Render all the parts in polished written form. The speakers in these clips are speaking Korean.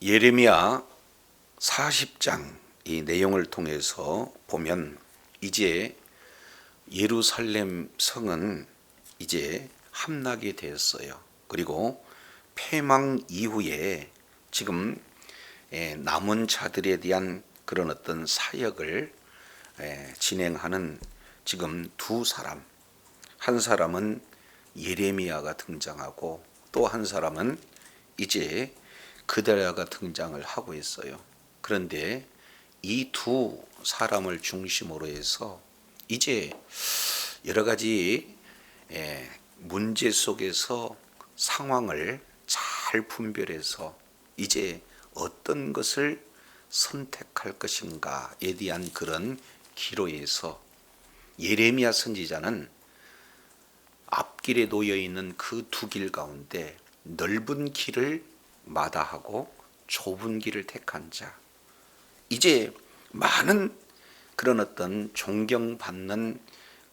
예레미야 40장 이 내용을 통해서 보면 이제 예루살렘 성은 이제 함락이 되었어요. 그리고 패망 이후에 지금 남은 자들에 대한 그런 어떤 사역을 진행하는 지금 두 사람, 한 사람은 예레미야가 등장하고 또 한 사람은 이제 그드랴가 등장을 하고 있어요. 그런데 이 두 사람을 중심으로 해서 이제 여러 가지 문제 속에서 상황을 잘 분별해서 이제 어떤 것을 선택할 것인가에 대한 그런 기로에서 예레미야 선지자는 앞길에 놓여 있는 그 두 길 가운데 넓은 길을 마다하고 좁은 길을 택한 자, 이제 많은 그런 어떤 존경받는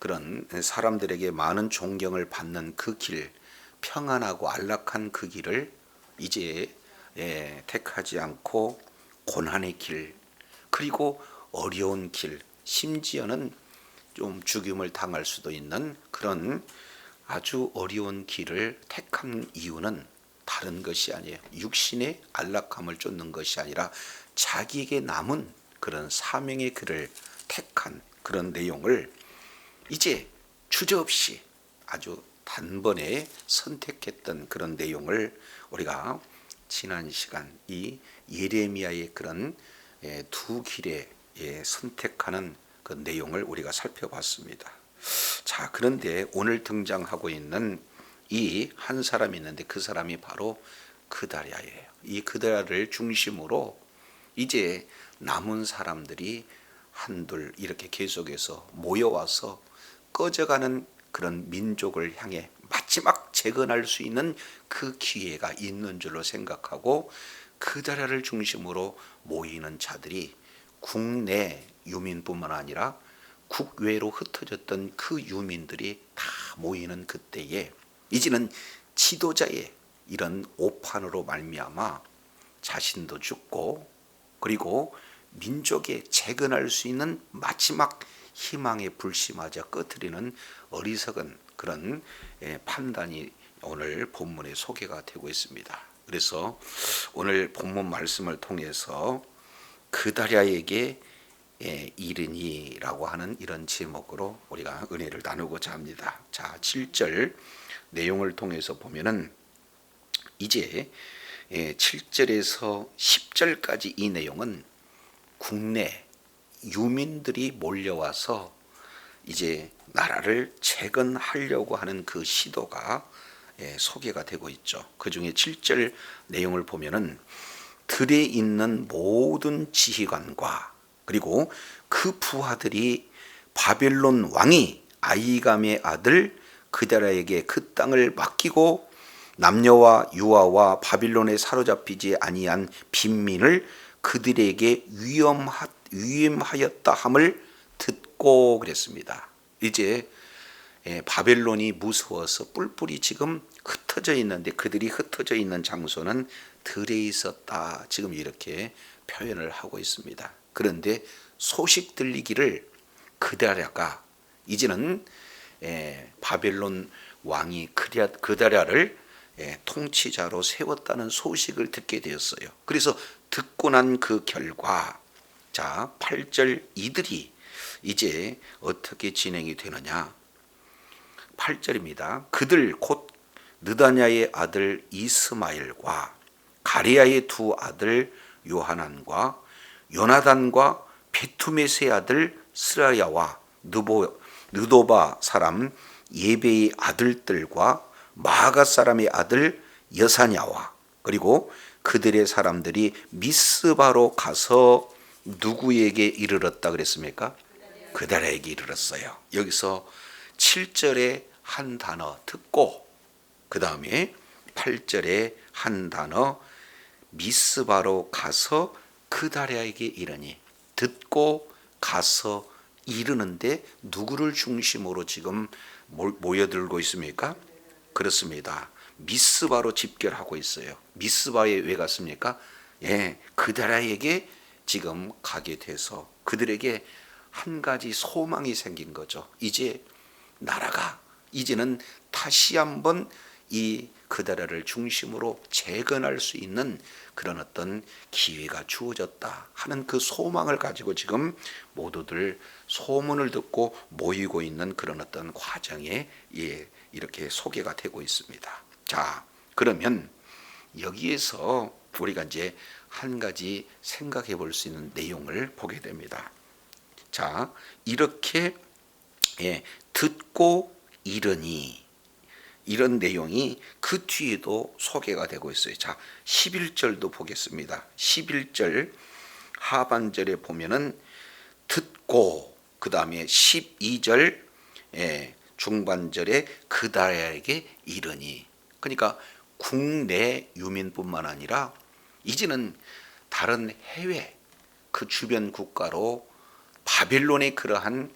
그런 사람들에게 많은 존경을 받는 그 길, 평안하고 안락한 그 길을 이제 택하지 않고 고난의 길, 그리고 어려운 길, 심지어는 좀 죽임을 당할 수도 있는 그런 아주 어려운 길을 택한 이유는 다른 것이 아니에요. 육신의 안락함을 쫓는 것이 아니라 자기에게 남은 그런 사명의 길을 택한 그런 내용을 이제 주저없이 아주 단번에 선택했던 그런 내용을 우리가 지난 시간 이 예레미야의 그런 두 길에 선택하는 그 내용을 우리가 살펴봤습니다. 자, 그런데 오늘 등장하고 있는 이 한 사람이 있는데 그 사람이 바로 그드랴예요. 이 그드랴를 중심으로 이제 남은 사람들이 한둘 이렇게 계속해서 모여와서 꺼져가는 그런 민족을 향해 마지막 재건할 수 있는 그 기회가 있는 줄로 생각하고 그드랴를 중심으로 모이는 자들이 국내 유민뿐만 아니라 국외로 흩어졌던 그 유민들이 다 모이는 그때에 이제는 지도자의 이런 오판으로 말미암아 자신도 죽고 그리고 민족에 재건할 수 있는 마지막 희망의 불씨마저 꺼트리는 어리석은 그런 판단이 오늘 본문에 소개가 되고 있습니다. 그래서 오늘 본문 말씀을 통해서 그드랴에게 이르니라고 하는 이런 제목으로 우리가 은혜를 나누고자 합니다. 자, 7절 내용을 통해서 보면은 이제 7절에서 10절까지 이 내용은 국내 유민들이 몰려와서 이제 나라를 재건하려고 하는 그 시도가 소개가 되고 있죠. 그 중에 7절 내용을 보면은 들에 있는 모든 지휘관과 그리고 그 부하들이 바벨론 왕이 아히감의 아들 그드랴에게 그 땅을 맡기고 남녀와 유아와 바빌론에 사로잡히지 아니한 빈민을 그들에게 위임하였다 함을 듣고 그랬습니다. 이제 바벨론이 무서워서 뿔뿔이 지금 흩어져 있는데 그들이 흩어져 있는 장소는 들에 있었다. 지금 이렇게 표현을 하고 있습니다. 그런데 소식 들리기를 그드랴가 이제는 바벨론 왕이 그드랴를 통치자로 세웠다는 소식을 듣게 되었어요. 그래서 듣고 난 그 결과 자 8절 이들이 이제 어떻게 진행이 되느냐 8절입니다. 그들 곧 느다냐의 아들 이스마엘과 가레야의 두 아들 요하난과 요나단과 베투메스의 아들 스라야와 느도바 사람 예베의 아들들과 마가 사람의 아들 여사냐와 그리고 그들의 사람들이 미스바로 가서 누구에게 이르렀다 그랬습니까? 그드랴에게 이르렀어요. 여기서 7절에 한 단어 듣고 그 다음에 8절에 한 단어 미스바로 가서 그드랴에게 이르니 듣고 가서 이르는데 누구를 중심으로 지금 모여들고 있습니까? 그렇습니다. 미스바로 집결하고 있어요. 미스바에 왜 갔습니까? 그다라에게 지금 가게 돼서 그들에게 한 가지 소망이 생긴 거죠. 이제 나라가 이제는 다시 한번 이 그다라를 중심으로 재건할 수 있는 그런 어떤 기회가 주어졌다 하는 그 소망을 가지고 지금 모두들 소문을 듣고 모이고 있는 그런 어떤 과정에 이렇게 소개가 되고 있습니다. 자, 그러면 여기에서 우리가 이제 한 가지 생각해 볼 수 있는 내용을 보게 됩니다. 자, 이렇게 듣고 이르니 이런 내용이 그 뒤에도 소개가 되고 있어요. 자, 11절도 보겠습니다. 11절 하반절에 보면은 듣고 그 다음에 12절 중반절에 그다라에게 이르니, 그러니까 국내 유민뿐만 아니라 이제는 다른 해외 그 주변 국가로 바벨론의 그러한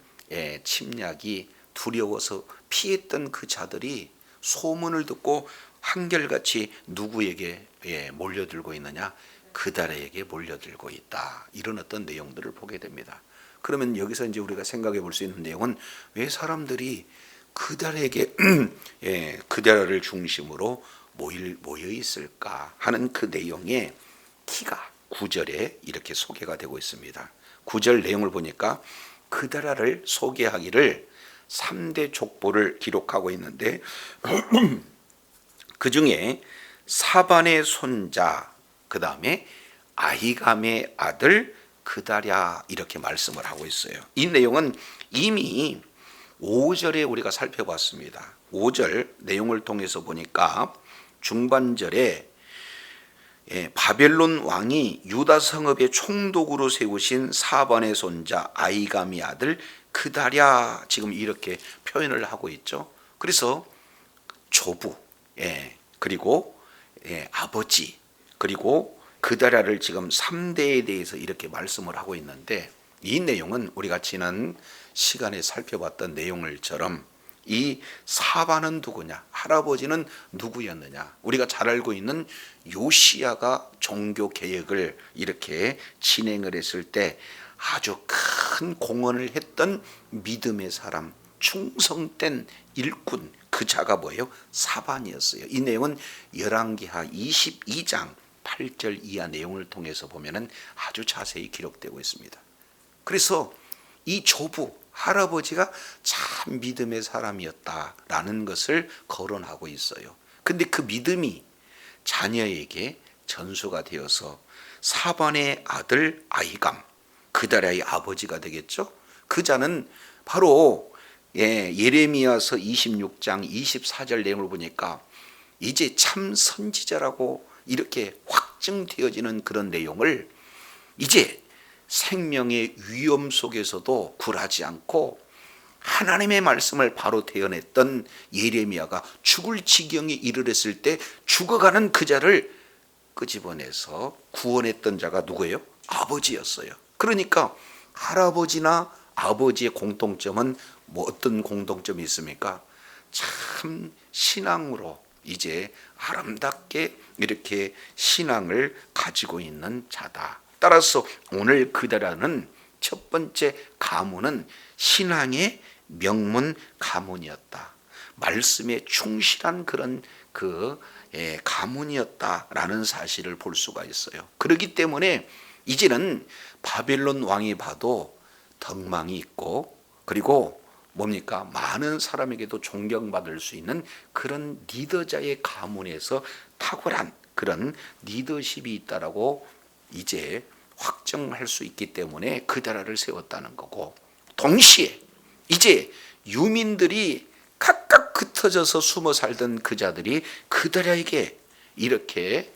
침략이 두려워서 피했던 그 자들이 소문을 듣고 한결같이 누구에게 몰려들고 있느냐? 그다라에게 몰려들고 있다. 이런 어떤 내용들을 보게 됩니다. 그러면 여기서 이제 우리가 생각해 볼 수 있는 내용은 왜 사람들이 그다라에게 그다라를 중심으로 모여 있을까 하는 그 내용의 키가 9절에 이렇게 소개가 되고 있습니다. 9절 내용을 보니까 그다라를 소개하기를 3대 족보를 기록하고 있는데 그 중에 사반의 손자 그 다음에 아히감의 아들 그다랴 이렇게 말씀을 하고 있어요. 이 내용은 이미 5절에 우리가 살펴봤습니다. 5절 내용을 통해서 보니까 중반절에 바벨론 왕이 유다 성읍의 총독으로 세우신 사반의 손자 아히감의 아들 그다랴 지금 이렇게 표현을 하고 있죠. 그래서 조부, 그리고 아버지, 그리고 그다랴를 지금 3대에 대해서 이렇게 말씀을 하고 있는데, 이 내용은 우리가 지난 시간에 살펴봤던 내용을처럼 이 사반은 누구냐, 할아버지는 누구였느냐, 우리가 잘 알고 있는 요시야가 종교 개혁을 이렇게 진행을 했을 때 아주 큰 공헌을 했던 믿음의 사람, 충성된 일꾼, 그 자가 뭐예요? 사반이었어요. 이 내용은 열왕기하 22장 8절 이하 내용을 통해서 보면은 아주 자세히 기록되고 있습니다. 그래서 이 조부 할아버지가 참 믿음의 사람이었다라는 것을 거론하고 있어요. 근데 그 믿음이 자녀에게 전수가 되어서 사반의 아들 아히감, 그다라의 아버지가 되겠죠. 그 자는 바로 예레미야서 26장 24절 내용을 보니까 이제 참 선지자라고 이렇게 확증되어지는 그런 내용을 이제 생명의 위험 속에서도 굴하지 않고 하나님의 말씀을 바로 대언했던 예레미야가 죽을 지경에 이르렀을 때 죽어가는 그 자를 끄집어내서 구원했던 자가 누구예요? 아버지였어요. 그러니까 할아버지나 아버지의 공통점은 뭐 어떤 공통점이 있습니까? 참 신앙으로 이제 아름답게 이렇게 신앙을 가지고 있는 자다. 따라서 오늘 그다라는 첫 번째 가문은 신앙의 명문 가문이었다. 말씀에 충실한 그런 가문이었다라는 사실을 볼 수가 있어요. 그렇기 때문에 이제는 바벨론 왕이 봐도 덕망이 있고, 그리고 뭡니까? 많은 사람에게도 존경받을 수 있는 그런 리더자의 가문에서 탁월한 그런 리더십이 있다라고 이제 확정할 수 있기 때문에 그다라를 세웠다는 거고, 동시에 이제 유민들이 각각 흩어져서 숨어 살던 그 자들이 그다라에게 이렇게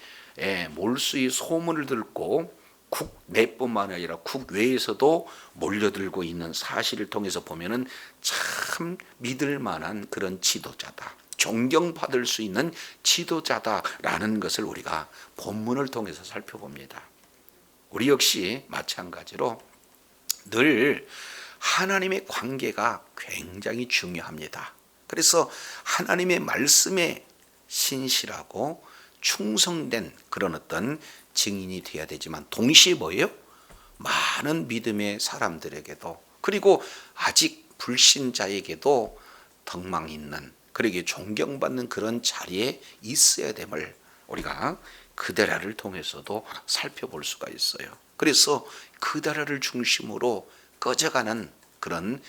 몰수의 소문을 듣고 국내뿐만 아니라 국외에서도 몰려들고 있는 사실을 통해서 보면은 참 믿을 만한 그런 지도자다, 존경받을 수 있는 지도자다라는 것을 우리가 본문을 통해서 살펴봅니다. 우리 역시 마찬가지로 늘 하나님의 관계가 굉장히 중요합니다. 그래서 하나님의 말씀에 신실하고 충성된 그런 어떤 증인이 되어야 되지만 동시에 뭐예요? 많은 믿음의 사람들에게도 그리고 아직 불신자에게도 덕망 있는 그러게 존경받는 그런 자리에 있어야 됨을 우리가 그데라를 통해서도 살펴볼 수가 있어요. 그래서 그데라를 중심으로 꺼져가는 그런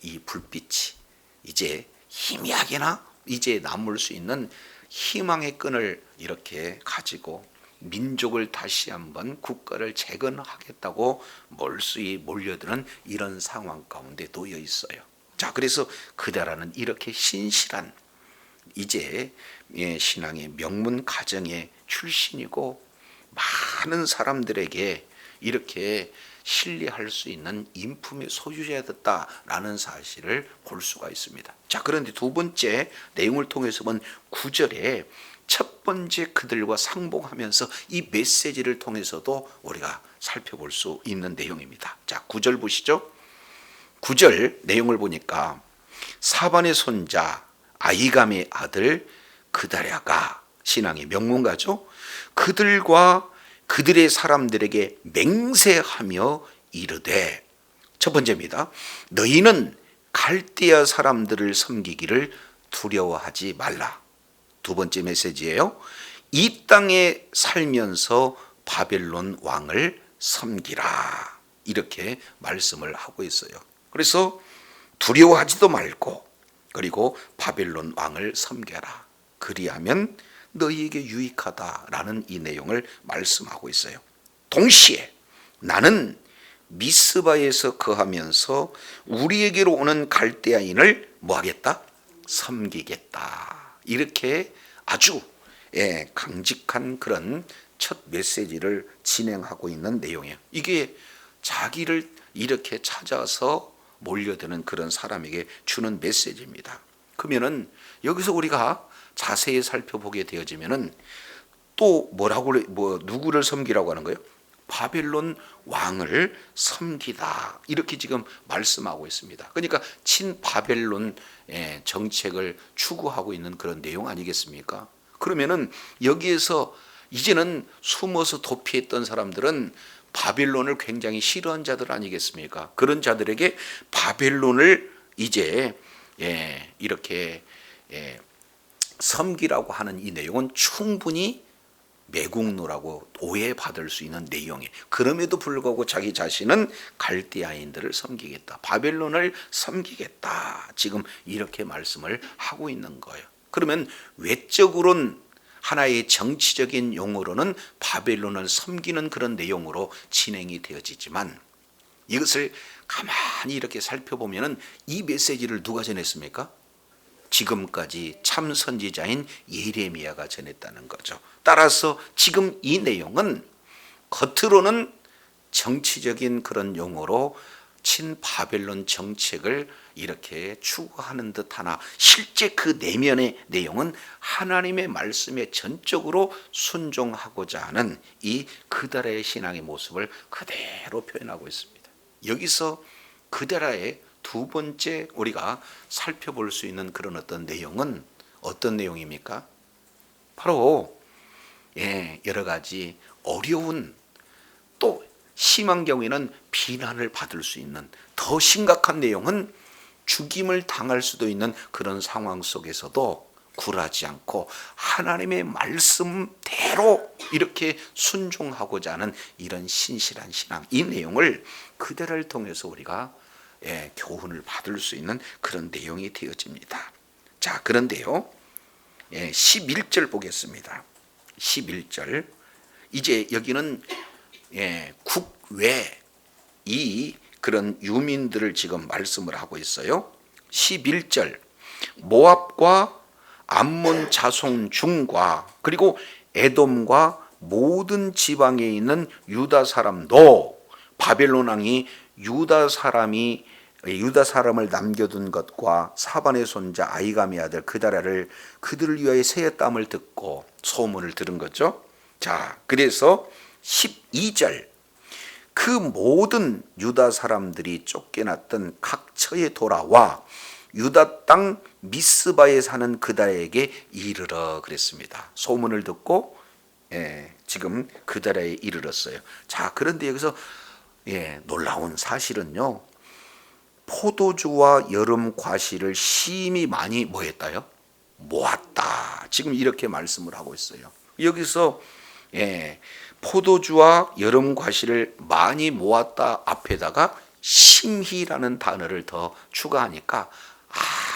이 불빛이 이제 희미하게나 이제 남을 수 있는 희망의 끈을 이렇게 가지고 민족을 다시 한번 국가를 재건하겠다고 몰수히 몰려드는 이런 상황 가운데 놓여 있어요. 자, 그래서 그다라는 이렇게 신실한 이제 신앙의 명문 가정의 출신이고 많은 사람들에게 이렇게 신뢰할 수 있는 인품의 소유자였다라는 사실을 볼 수가 있습니다. 자, 그런데 두 번째 내용을 통해서 본 9절에 첫 번째 그들과 상봉하면서 이 메시지를 통해서도 우리가 살펴볼 수 있는 내용입니다. 자, 9절 보시죠. 9절 내용을 보니까 사반의 손자 아이감의 아들 그다랴가 신앙의 명문가죠. 그들과 그들의 사람들에게 맹세하며 이르되, 첫 번째입니다. 너희는 갈대아 사람들을 섬기기를 두려워하지 말라. 두 번째 메시지예요. 이 땅에 살면서 바벨론 왕을 섬기라. 이렇게 말씀을 하고 있어요. 그래서 두려워하지도 말고 그리고 바벨론 왕을 섬겨라. 그리하면 너희에게 유익하다라는 이 내용을 말씀하고 있어요. 동시에 나는 미스바에서 거하면서 우리에게로 오는 갈대아인을 뭐하겠다? 섬기겠다. 이렇게 아주 강직한 그런 첫 메시지를 진행하고 있는 내용이에요. 이게 자기를 이렇게 찾아서 몰려드는 그런 사람에게 주는 메시지입니다. 그러면은 여기서 우리가 자세히 살펴보게 되어지면은 또 누구를 섬기라고 하는 거예요? 바벨론 왕을 섬기다. 이렇게 지금 말씀하고 있습니다. 그러니까 친바벨론 정책을 추구하고 있는 그런 내용 아니겠습니까? 그러면은 여기에서 이제는 숨어서 도피했던 사람들은 바벨론을 굉장히 싫어한 자들 아니겠습니까? 그런 자들에게 바벨론을 이제 이렇게 섬기라고 하는 이 내용은 충분히 매국노라고 오해받을 수 있는 내용이에요. 그럼에도 불구하고 자기 자신은 갈대아인들을 섬기겠다, 바벨론을 섬기겠다, 지금 이렇게 말씀을 하고 있는 거예요. 그러면 외적으로는 하나의 정치적인 용어로는 바벨론을 섬기는 그런 내용으로 진행이 되어지지만 이것을 가만히 이렇게 살펴보면 이 메시지를 누가 전했습니까? 지금까지 참 선지자인 예레미야가 전했다는 거죠. 따라서 지금 이 내용은 겉으로는 정치적인 그런 용어로 친바벨론 정책을 이렇게 추구하는 듯하나 실제 그 내면의 내용은 하나님의 말씀에 전적으로 순종하고자 하는 이 그다라의 신앙의 모습을 그대로 표현하고 있습니다. 여기서 그다라의 두 번째 우리가 살펴볼 수 있는 그런 어떤 내용은 어떤 내용입니까? 바로 여러 가지 어려운, 또 심한 경우에는 비난을 받을 수 있는, 더 심각한 내용은 죽임을 당할 수도 있는 그런 상황 속에서도 굴하지 않고 하나님의 말씀대로 이렇게 순종하고자 하는 이런 신실한 신앙, 이 내용을 그대를 통해서 우리가 교훈을 받을 수 있는 그런 내용이 되어집니다. 자, 그런데요, 11절 보겠습니다. 11절. 이제 여기는 국외 이 그런 유민들을 지금 말씀을 하고 있어요. 11절. 모압과 암몬 자손 중과 그리고 에돔과 모든 지방에 있는 유다 사람도 바벨론 왕이 유다 사람을 남겨둔 것과 사반의 손자 아이감의 아들 그다랴를 그들을 위하여 세였다함을 듣고 소문을 들은 거죠. 자, 그래서 12절. 그 모든 유다 사람들이 쫓겨났던 각 처에 돌아와 유다 땅 미스바에 사는 그달에게 이르러 그랬습니다. 소문을 듣고 지금 그달에 이르렀어요. 자, 그런데 여기서 놀라운 사실은요, 포도주와 여름 과실을 심히 많이 뭐했다요? 모았다. 지금 이렇게 말씀을 하고 있어요. 여기서 포도주와 여름 과실을 많이 모았다 앞에다가 심히라는 단어를 더 추가하니까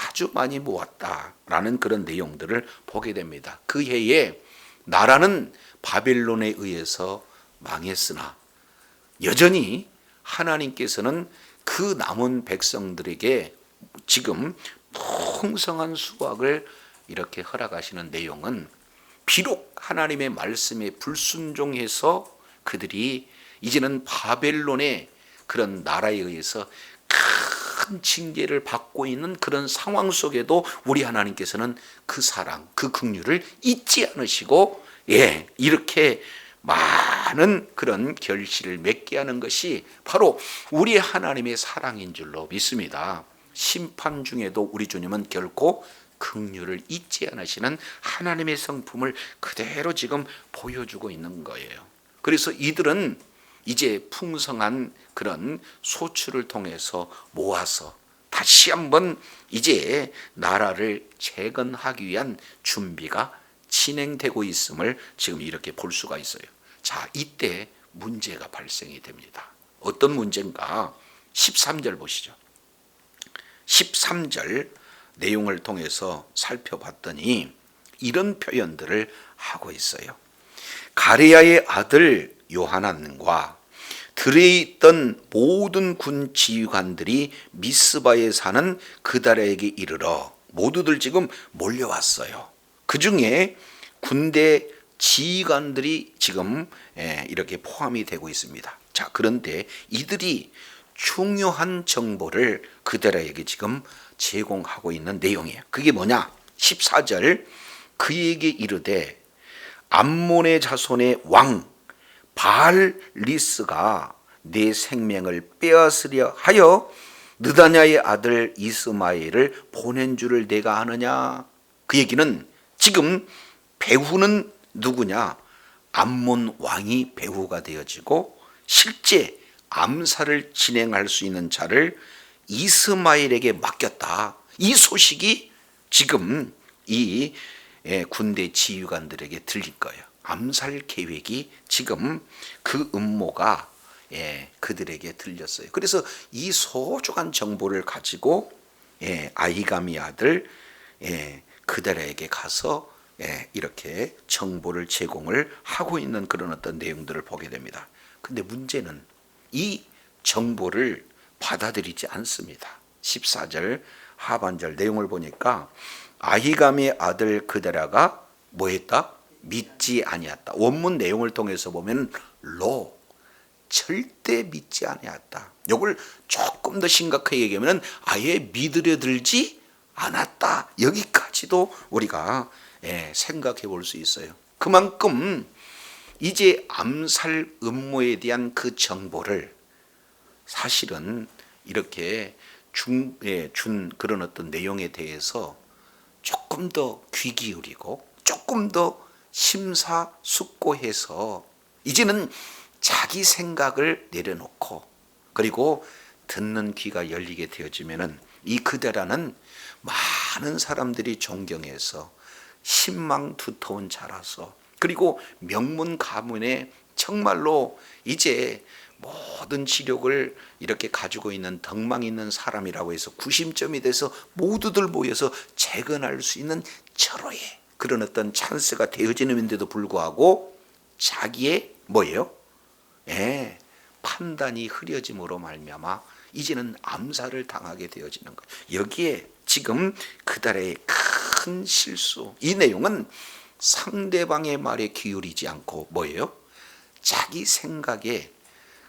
아주 많이 모았다라는 그런 내용들을 보게 됩니다. 그 해에 나라는 바벨론에 의해서 망했으나 여전히 하나님께서는 그 남은 백성들에게 지금 풍성한 수확을 이렇게 허락하시는 내용은, 비록 하나님의 말씀에 불순종해서 그들이 이제는 바벨론의 그런 나라에 의해서 큰 징계를 받고 있는 그런 상황 속에도 우리 하나님께서는 그 사랑, 그 긍휼을 잊지 않으시고 이렇게 많은 그런 결실을 맺게 하는 것이 바로 우리 하나님의 사랑인 줄로 믿습니다. 심판 중에도 우리 주님은 결코 긍휼을 잊지 않으시는 하나님의 성품을 그대로 지금 보여주고 있는 거예요. 그래서 이들은 이제 풍성한 그런 소출을 통해서 모아서 다시 한번 이제 나라를 재건하기 위한 준비가 진행되고 있음을 지금 이렇게 볼 수가 있어요. 자, 이때 문제가 발생이 됩니다. 어떤 문제인가? 13절 보시죠. 13절 내용을 통해서 살펴봤더니 이런 표현들을 하고 있어요. 가레야의 아들 요하난과 들에 있던 모든 군 지휘관들이 미스바에 사는 그달에게 이르러 모두들 지금 몰려왔어요. 그 중에 군대 지휘관들이 지금 이렇게 포함이 되고 있습니다. 자, 그런데 이들이 중요한 정보를 그들에게 지금 제공하고 있는 내용이에요. 그게 뭐냐? 14절, 그에게 이르되 암몬의 자손의 왕 바알리스가 내 생명을 빼앗으려 하여 느다냐의 아들 이스마엘을 보낸 줄을 내가 아느냐? 그 얘기는 지금 배후는 누구냐? 암몬 왕이 배후가 되어지고 실제 암살을 진행할 수 있는 자를 이스마엘에게 맡겼다. 이 소식이 지금 이 군대 지휘관들에게 들린 거예요. 암살 계획이 지금 그 음모가 그들에게 들렸어요. 그래서 이 소중한 정보를 가지고 아히감의 아들 그들에게 가서 이렇게 정보를 제공을 하고 있는 그런 어떤 내용들을 보게 됩니다. 근데 문제는 이 정보를 받아들이지 않습니다. 14절 하반절 내용을 보니까 아히감의 아들 그데라가 뭐 했다? 믿지 아니었다. 원문 내용을 통해서 보면 절대 믿지 아니었다. 이걸 조금 더 심각하게 얘기하면 아예 믿으려 들지 않았다. 여기까지도 우리가 생각해 볼 수 있어요. 그만큼 이제 암살 음모에 대한 그 정보를 사실은 이렇게 준 그런 어떤 내용에 대해서 조금 더 귀 기울이고 조금 더 심사숙고해서 이제는 자기 생각을 내려놓고 그리고 듣는 귀가 열리게 되어지면은 이 그데라는 많은 사람들이 존경해서 신망 두터운 자라서 그리고 명문 가문에 정말로 이제 모든 지력을 이렇게 가지고 있는 덕망 있는 사람이라고 해서 구심점이 돼서 모두들 모여서 재건할 수 있는 절호의 그런 어떤 찬스가 되어지는데도 불구하고 자기의 뭐예요? 판단이 흐려짐으로 말미암아 이제는 암살을 당하게 되어지는 거예요. 여기에 지금 그달의 큰 실수, 이 내용은 상대방의 말에 기울이지 않고 뭐예요? 자기 생각에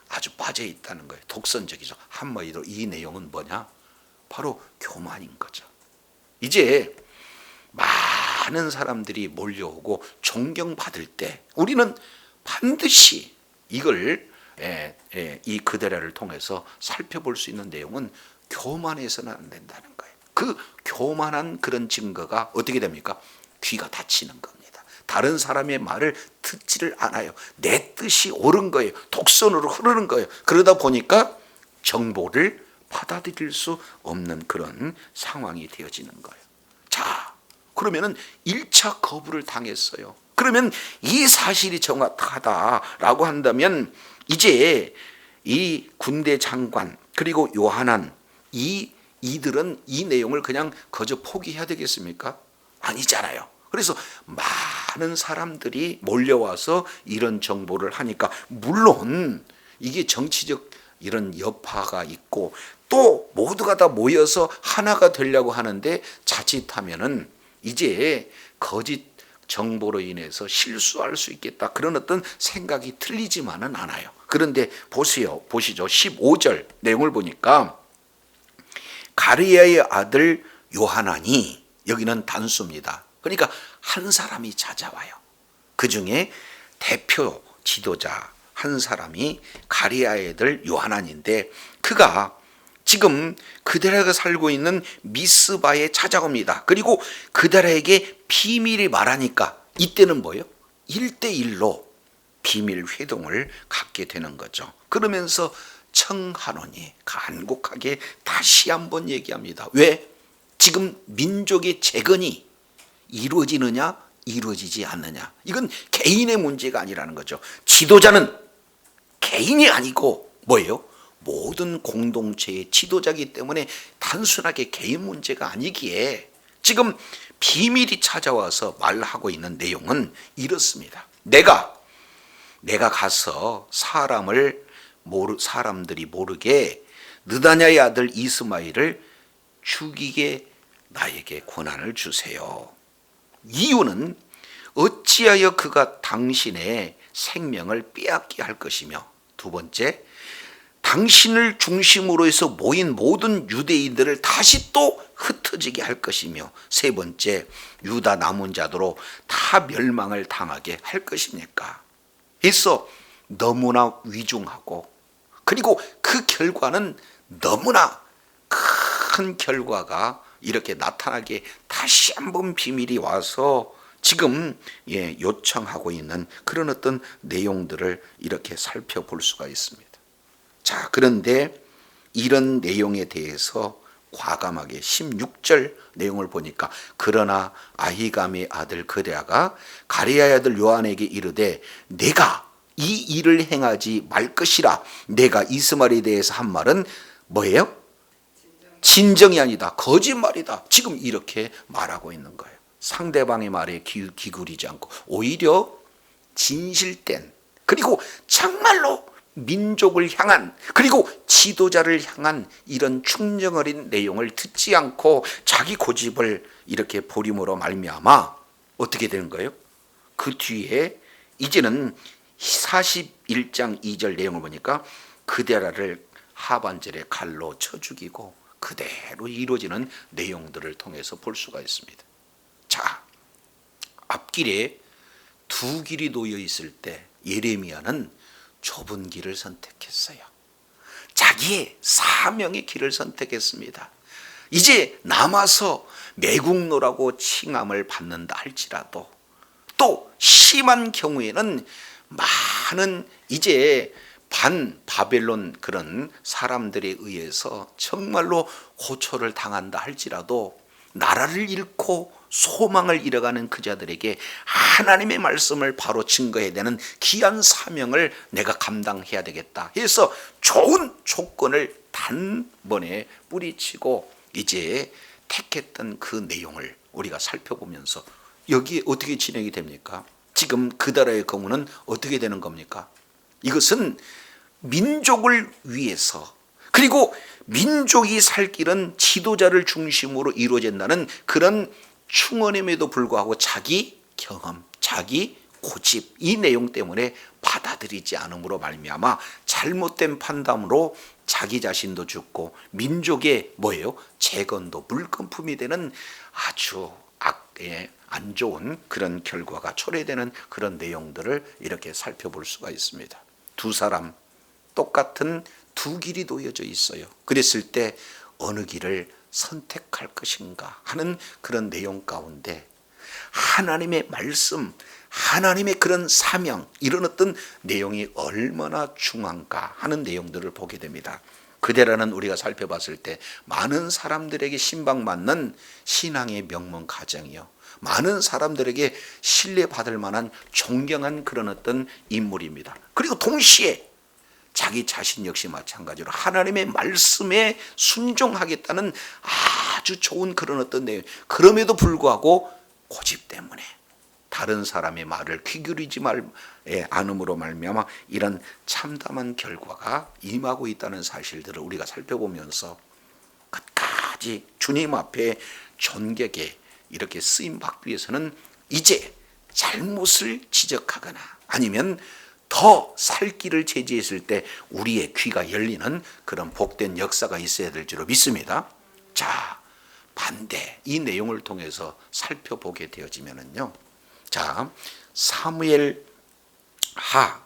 아주 빠져 있다는 거예요. 독선적이죠. 한마디로 이 내용은 뭐냐? 바로 교만인 거죠. 이제 많은 사람들이 몰려오고 존경받을 때 우리는 반드시 이걸 이 그데라를 통해서 살펴볼 수 있는 내용은 교만해서는 안 된다는 거예요. 그 교만한 그런 증거가 어떻게 됩니까? 귀가 닫히는 겁니다. 다른 사람의 말을 듣지를 않아요. 내 뜻이 옳은 거예요. 독선으로 흐르는 거예요. 그러다 보니까 정보를 받아들일 수 없는 그런 상황이 되어지는 거예요. 자, 그러면은 1차 거부를 당했어요. 그러면 이 사실이 정확하다라고 한다면 이제 이 군대 장관 그리고 요하난 이들은 이 내용을 그냥 거저 포기해야 되겠습니까? 아니잖아요. 그래서 많은 사람들이 몰려와서 이런 정보를 하니까 물론 이게 정치적 이런 여파가 있고 또 모두가 다 모여서 하나가 되려고 하는데 자칫하면은 이제 거짓 정보로 인해서 실수할 수 있겠다. 그런 어떤 생각이 틀리지만은 않아요. 그런데 보시죠. 15절 내용을 보니까 가르야의 아들 요하난이, 여기는 단수입니다. 그러니까 한 사람이 찾아와요. 그 중에 대표 지도자 한 사람이 가르야의 아들 요하난인데 그가 지금 그들에게 살고 있는 미스바에 찾아옵니다. 그리고 그들에게 비밀이 말하니까 이때는 뭐예요? 1대1로 비밀 회동을 갖게 되는 거죠. 그러면서 청하노니 간곡하게 다시 한번 얘기합니다. 왜? 지금 민족의 재건이 이루어지느냐 이루어지지 않느냐, 이건 개인의 문제가 아니라는 거죠. 지도자는 개인이 아니고 뭐예요? 모든 공동체의 지도자이기 때문에 단순하게 개인 문제가 아니기에 지금 비밀이 찾아와서 말하고 있는 내용은 이렇습니다. 내가 가서 사람들이 모르게 느다냐의 아들 이스마엘을 죽이게 나에게 권한을 주세요. 이유는 어찌하여 그가 당신의 생명을 빼앗게 할 것이며, 두 번째, 당신을 중심으로 해서 모인 모든 유대인들을 다시 또 흩어지게 할 것이며, 세 번째, 유다 남은 자도로 다 멸망을 당하게 할 것입니까? 그래서 너무나 위중하고, 그리고 그 결과는 너무나 큰 결과가 이렇게 나타나게 다시 한번 비밀이 와서 지금 요청하고 있는 그런 어떤 내용들을 이렇게 살펴볼 수가 있습니다. 자, 그런데 이런 내용에 대해서 과감하게 16절 내용을 보니까 그러나 아히감의 아들 그레아가 가레야의 아들 요한에게 이르되 내가 이 일을 행하지 말 것이라. 내가 이스마엘에 대해서 한 말은 뭐예요? 진정이 아니다, 거짓말이다. 지금 이렇게 말하고 있는 거예요. 상대방의 말에 기울이지 않고 오히려 진실된, 그리고 정말로 민족을 향한, 그리고 지도자를 향한 이런 충정 어린 내용을 듣지 않고 자기 고집을 이렇게 부림으로 말미암아 어떻게 되는 거예요? 그 뒤에 이제는 41장 2절 내용을 보니까 그데라를 하반절에 칼로 쳐 죽이고 그대로 이루어지는 내용들을 통해서 볼 수가 있습니다. 자, 앞길에 두 길이 놓여 있을 때 예레미야는 좁은 길을 선택했어요. 자기의 사명의 길을 선택했습니다. 이제 남아서 매국노라고 칭함을 받는다 할지라도, 또 심한 경우에는 많은 이제 바벨론 그런 사람들에 의해서 정말로 고초를 당한다 할지라도 나라를 잃고 소망을 잃어가는 그 자들에게 하나님의 말씀을 바로 증거해야 되는 귀한 사명을 내가 감당해야 되겠다 해서 좋은 조건을 단번에 뿌리치고 이제 택했던 그 내용을 우리가 살펴보면서 여기에 어떻게 진행이 됩니까? 지금 그다라의 거문은 어떻게 되는 겁니까? 이것은 민족을 위해서, 그리고 민족이 살 길은 지도자를 중심으로 이루어진다는 그런 충원임에도 불구하고 자기 경험, 자기 고집, 이 내용 때문에 받아들이지 않음으로 말미암아 잘못된 판단으로 자기 자신도 죽고 민족의 뭐예요? 재건도 물거품이 되는 아주 안 좋은 그런 결과가 초래되는 그런 내용들을 이렇게 살펴볼 수가 있습니다. 두 사람 똑같은 두 길이 놓여져 있어요. 그랬을 때 어느 길을 선택할 것인가 하는 그런 내용 가운데 하나님의 말씀, 하나님의 그런 사명, 이런 어떤 내용이 얼마나 중요한가 하는 내용들을 보게 됩니다. 그대라는 우리가 살펴봤을 때 많은 사람들에게 신방받는 신앙의 명문 가정이요, 많은 사람들에게 신뢰받을 만한 존경한 그런 어떤 인물입니다. 그리고 동시에 자기 자신 역시 마찬가지로 하나님의 말씀에 순종하겠다는 아주 좋은 그런 어떤 내용, 그럼에도 불구하고 고집 때문에 다른 사람의 말을 귀 기울이지 않음으로 말미암아 이런 참담한 결과가 임하고 있다는 사실들을 우리가 살펴보면서 끝까지 주님 앞에 존귀하게 이렇게 쓰임 받기 위해서는 이제 잘못을 지적하거나 아니면 더 살 길을 제지했을 때 우리의 귀가 열리는 그런 복된 역사가 있어야 될 줄로 믿습니다. 자, 반대 이 내용을 통해서 살펴보게 되어지면은요, 자, 사무엘 하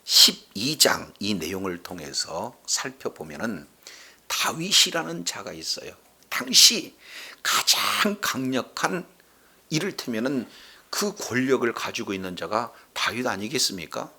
12장 이 내용을 통해서 살펴보면은 다윗이라는 자가 있어요. 당시 가장 강력한, 이를테면은 그 권력을 가지고 있는 자가 다윗 아니겠습니까?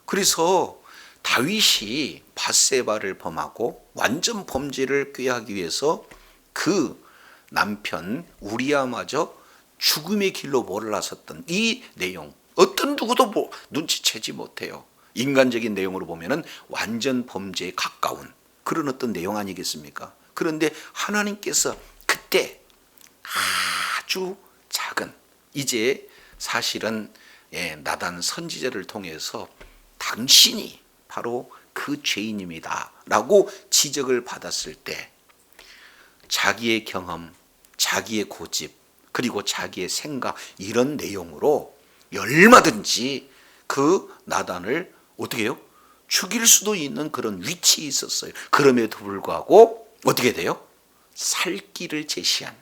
그래서 다윗이 밧세바를 범하고 완전 범죄를 꾀하기 위해서 그 남편 우리아마저 죽음의 길로 몰아섰던 이 내용, 어떤 누구도 눈치채지 못해요. 인간적인 내용으로 보면은 완전 범죄에 가까운 그런 어떤 내용 아니겠습니까? 그런데 하나님께서 그때 아주 작은, 이제 사실은 나단 선지자를 통해서 당신이 바로 그 죄인입니다 라고 지적을 받았을 때 자기의 경험, 자기의 고집, 그리고 자기의 생각, 이런 내용으로 얼마든지 그 나단을 어떻게 해요? 죽일 수도 있는 그런 위치에 있었어요. 그럼에도 불구하고 어떻게 돼요? 살 길을 제시한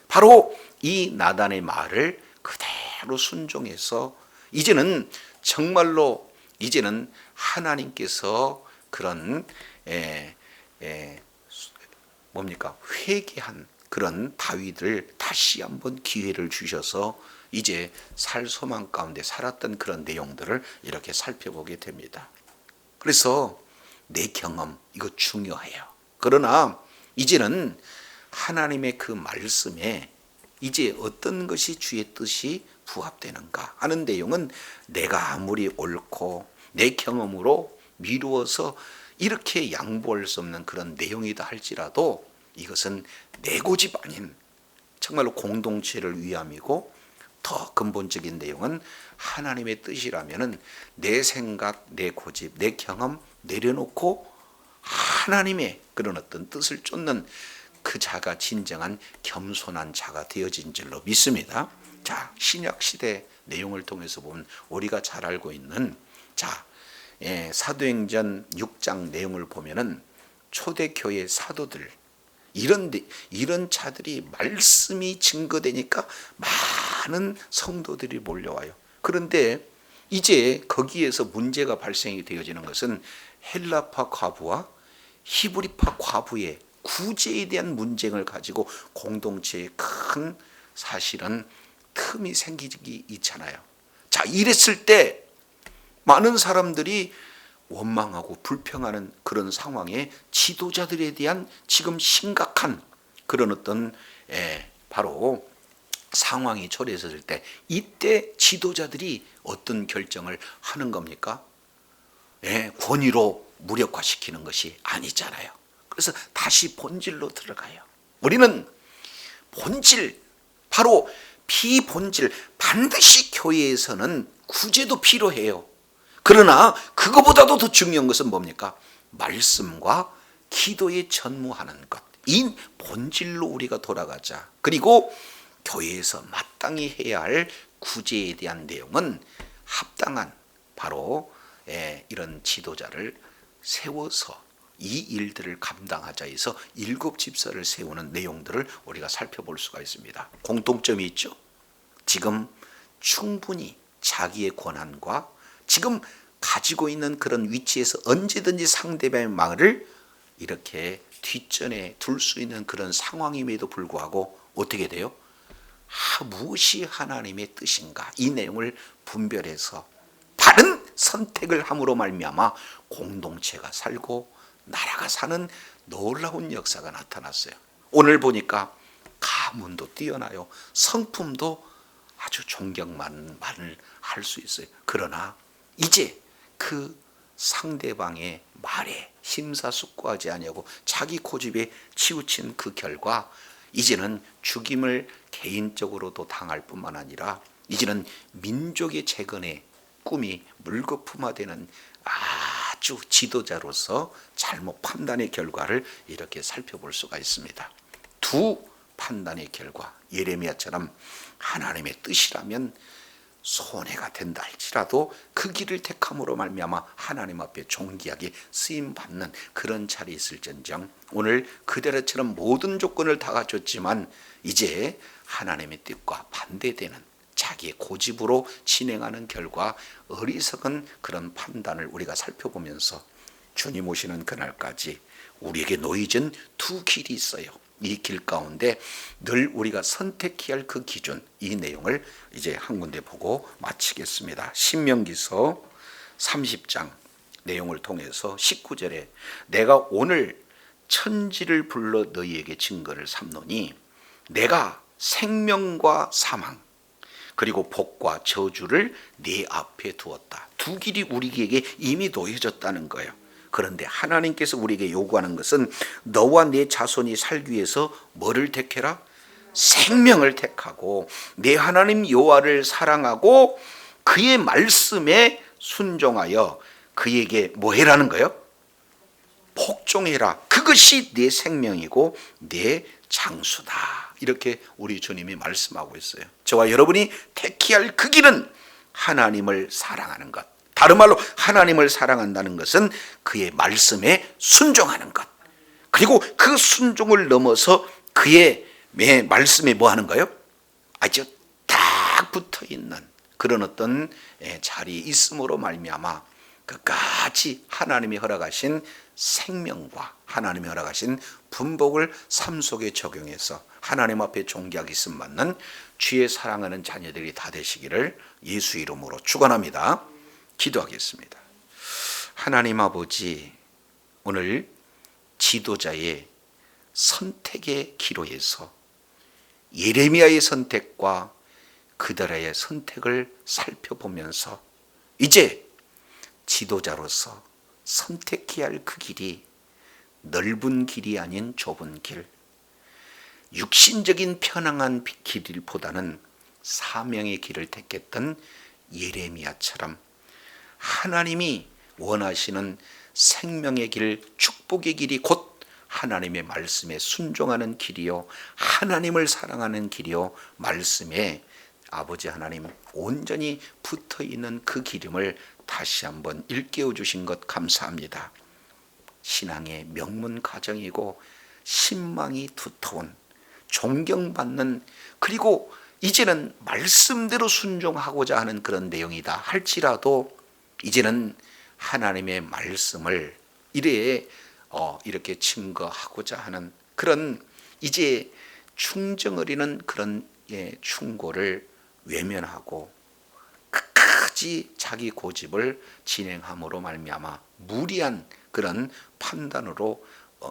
바로 이 나단의 말을 그대로 순종해서 이제는 정말로 이제는 하나님께서 그런 뭡니까? 회개한 그런 다윗을 다시 한번 기회를 주셔서 이제 살 소망 가운데 살았던 그런 내용들을 이렇게 살펴보게 됩니다. 그래서 내 경험 이거 중요해요. 그러나 이제는 하나님의 그 말씀에 이제 어떤 것이 주의 뜻이 부합되는가 하는 내용은 내가 아무리 옳고 내 경험으로 미루어서 이렇게 양보할 수 없는 그런 내용이다 할지라도 이것은 내 고집 아닌 정말로 공동체를 위함이고, 더 근본적인 내용은 하나님의 뜻이라면은 내 생각, 내 고집, 내 경험 내려놓고 하나님의 그런 어떤 뜻을 쫓는 그 자가 진정한 겸손한 자가 되어진 줄로 믿습니다. 자, 신약 시대 내용을 통해서 보면 우리가 잘 알고 있는 사도행전 6장 내용을 보면은 초대교회 사도들 이런 자들이 말씀이 증거되니까 많은 성도들이 몰려와요. 그런데 이제 거기에서 문제가 발생이 되어지는 것은 헬라파 과부와 히브리파 과부의 구제에 대한 문쟁을 가지고 공동체에 큰 사실은 틈이 생기기 있잖아요. 자, 이랬을 때 많은 사람들이 원망하고 불평하는 그런 상황에 지도자들에 대한 지금 심각한 그런 어떤 바로 상황이 초래했을 때 이때 지도자들이 어떤 결정을 하는 겁니까? 권위로 무력화시키는 것이 아니잖아요. 그래서 다시 본질로 들어가요. 우리는 본질, 바로 비본질, 반드시 교회에서는 구제도 필요해요. 그러나 그거보다도 더 중요한 것은 뭡니까? 말씀과 기도에 전무하는 것. 이 본질로 우리가 돌아가자. 그리고 교회에서 마땅히 해야 할 구제에 대한 내용은 합당한 바로 이런 지도자를 세워서 이 일들을 감당하자 해서 7집사를 세우는 내용들을 우리가 살펴볼 수가 있습니다. 공통점이 있죠. 지금 충분히 자기의 권한과 지금 가지고 있는 그런 위치에서 언제든지 상대방의 말을 이렇게 뒷전에 둘 수 있는 그런 상황임에도 불구하고 어떻게 돼요? 무엇이 하나님의 뜻인가, 이 내용을 분별해서 바른 선택을 함으로 말미암아 공동체가 살고 나라가 사는 놀라운 역사가 나타났어요. 오늘 보니까 가문도 뛰어나요. 성품도 아주 존경만을 할 수 있어요. 그러나 이제 그 상대방의 말에 심사숙고하지 아니하고 자기 고집에 치우친 그 결과 이제는 죽임을 개인적으로도 당할 뿐만 아니라 이제는 민족의 재건의 꿈이 물거품화되는 아주 지도자로서 잘못 판단의 결과를 이렇게 살펴볼 수가 있습니다. 두 판단의 결과, 예레미야처럼 하나님의 뜻이라면 손해가 된다 할지라도 그 길을 택함으로 말미암아 하나님 앞에 존귀하게 쓰임받는 그런 자리에 있을전정, 오늘 그대로처럼 모든 조건을 다 갖췄지만 이제 하나님의 뜻과 반대되는 자기의 고집으로 진행하는 결과 어리석은 그런 판단을 우리가 살펴보면서 주님 오시는 그날까지 우리에게 놓여진 두 길이 있어요. 이 길 가운데 늘 우리가 선택해야 할 그 기준, 이 내용을 이제 한 군데 보고 마치겠습니다. 신명기서 30장 내용을 통해서 19절에 내가 오늘 천지를 불러 너희에게 증거를 삼노니 내가 생명과 사망 그리고 복과 저주를 네 앞에 두었다. 두 길이 우리에게 이미 놓여졌다는 거예요. 그런데 하나님께서 우리에게 요구하는 것은 너와 네 자손이 살기 위해서 뭐를 택해라? 생명을 택하고 내 하나님 여호와를 사랑하고 그의 말씀에 순종하여 그에게 뭐 해라는 거예요? 복종해라. 그것이 내 생명이고 내 장수다. 이렇게 우리 주님이 말씀하고 있어요. 저와 여러분이 택해야 할 그 길은 하나님을 사랑하는 것. 다른 말로 하나님을 사랑한다는 것은 그의 말씀에 순종하는 것. 그리고 그 순종을 넘어서 그의 말씀에 뭐 하는 거예요? 아주 딱 붙어 있는 그런 어떤 자리에 있음으로 말미암아 끝까지 하나님이 허락하신 생명과 하나님이 허락하신 분복을 삶 속에 적용해서 하나님 앞에 존귀하게 있음 받는 주의 사랑하는 자녀들이 다 되시기를 예수 이름으로 축원합니다. 기도하겠습니다. 하나님 아버지, 오늘 지도자의 선택의 기로에서 예레미야의 선택과 그들의 선택을 살펴보면서 이제 지도자로서 선택해야 할 그 길이 넓은 길이 아닌 좁은 길, 육신적인 편안한 길보다는 사명의 길을 택했던 예레미야처럼 하나님이 원하시는 생명의 길, 축복의 길이 곧 하나님의 말씀에 순종하는 길이요, 하나님을 사랑하는 길이요, 말씀에 아버지 하나님 온전히 붙어있는 그 기름을 다시 한번 일깨워 주신 것 감사합니다. 신앙의 명문 가정이고 신망이 두터운 존경받는, 그리고 이제는 말씀대로 순종하고자 하는 그런 내용이다 할지라도 이제는 하나님의 말씀을 이렇게 증거하고자 하는 그런 이제 충정어리는 그런 충고를 외면하고 끝까지 자기 고집을 진행함으로 말미암아 무리한 그런 판단으로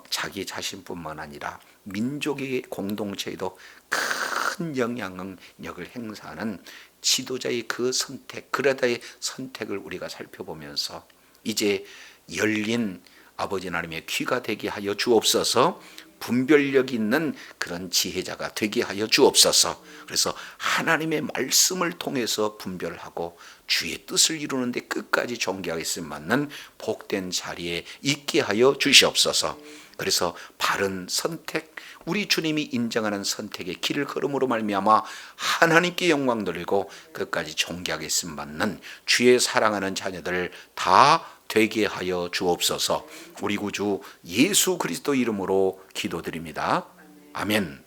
자기 자신뿐만 아니라 민족의 공동체에도 큰 영향력을 행사하는 지도자의 그 선택, 그레다의 선택을 우리가 살펴보면서 이제 열린 아버지 하나님의 귀가 되게 하여 주옵소서. 분별력 있는 그런 지혜자가 되게 하여 주옵소서. 그래서 하나님의 말씀을 통해서 분별하고 주의 뜻을 이루는데 끝까지 존귀하겠음 맞는 복된 자리에 있게 하여 주시옵소서. 그래서 바른 선택, 우리 주님이 인정하는 선택의 길을 걸음으로 말미암아 하나님께 영광 돌리고 끝까지 존귀하겠음 받는 주의 사랑하는 자녀들 다 되게 하여 주옵소서. 우리 구주 예수 그리스도 이름으로 기도드립니다. 아멘.